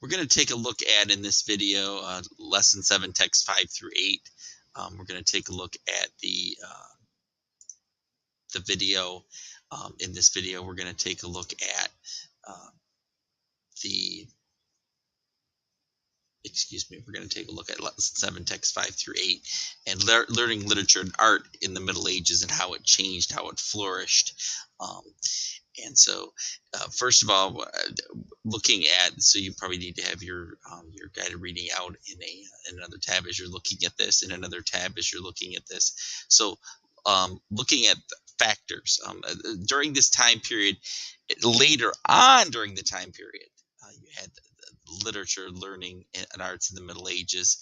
we're going to take a look at in this video, lesson 7, text 5 through 8. We're going to take a look at the video. In this video, we're going to take a look at we're going to take a look at lesson 7, text 5 through 8, and learning literature and art in the Middle Ages and how it changed, how it flourished. And so, first of all, looking at, so you probably need to have your guided reading out in another tab as you're looking at this, in another tab as you're looking at this. So, looking at factors during this time period, later on during the time period, you had the literature, learning, and arts in the Middle Ages,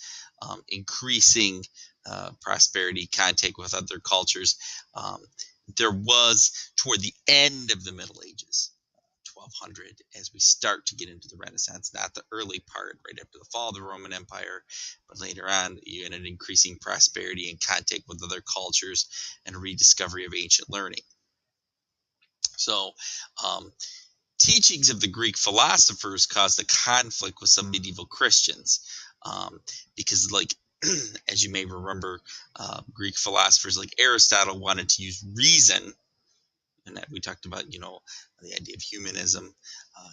increasing prosperity, contact with other cultures. There was, toward the end of the Middle Ages, 1200, as we start to get into the Renaissance, not the early part, right after the fall of the Roman Empire, but later on, you had an increasing prosperity and contact with other cultures and a rediscovery of ancient learning. So, teachings of the Greek philosophers caused a conflict with some medieval Christians, because, like, as you may remember, Greek philosophers like Aristotle wanted to use reason, and that we talked about, the idea of humanism,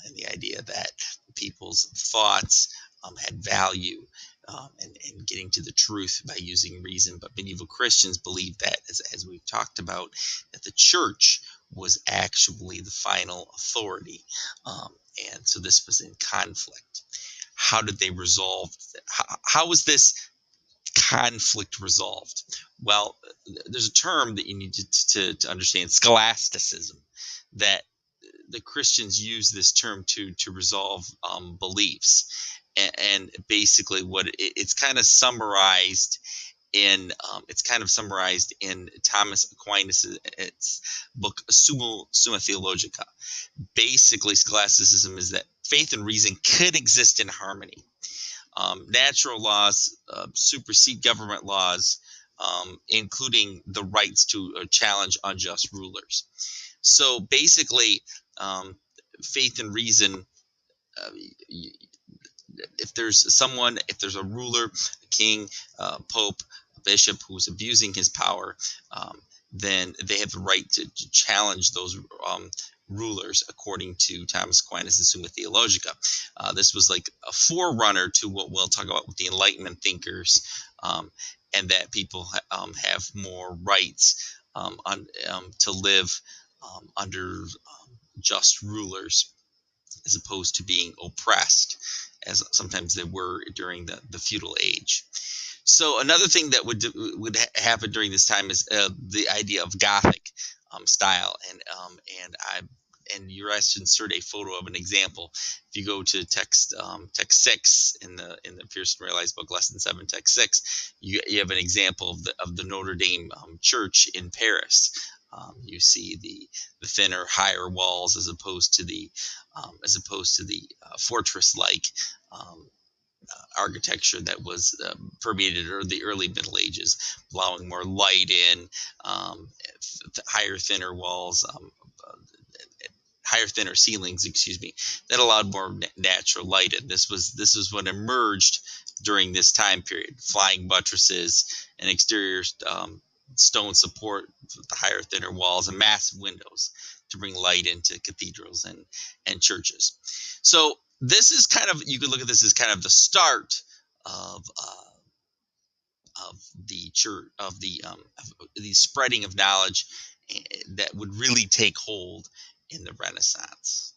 and the idea that people's thoughts had value, and getting to the truth by using reason. But medieval Christians believed that, as we've talked about, that the church was actually the final authority, and so this was in conflict. How did they resolve? How was this conflict resolved? Well, there's a term that you need to understand: scholasticism. That the Christians use this term to resolve beliefs, and basically what it's kind of summarized in Thomas Aquinas' book Summa Theologica. Basically, scholasticism is that faith and reason could exist in harmony. Natural laws supersede government laws, including the rights to challenge unjust rulers. So basically, faith and reason, if there's a ruler, a king, pope, a bishop who's abusing his power, then they have the right to challenge those rulers, according to Thomas Aquinas' Summa Theologica. This was like a forerunner to what we'll talk about with the Enlightenment thinkers, and that people have more rights to live under just rulers, as opposed to being oppressed, as sometimes they were during the feudal age. So another thing that would happen during this time is the idea of Gothic style, and you're asked to insert a photo of an example. If you go to text 6 in the Pearson Realized book, lesson 7, text 6, you have an example of the Notre Dame church in Paris. You see the thinner, higher walls, as opposed to the fortress-like architecture that was permeated in the early Middle Ages, allowing more light in, higher, thinner walls, higher, thinner ceilings, that allowed more natural light in. This is what emerged during this time period: flying buttresses and exterior stone support with the higher, thinner walls, and massive windows to bring light into cathedrals and churches. So this is kind of, you could look at this as kind of the start of the church, of the spreading of knowledge that would really take hold in the Renaissance.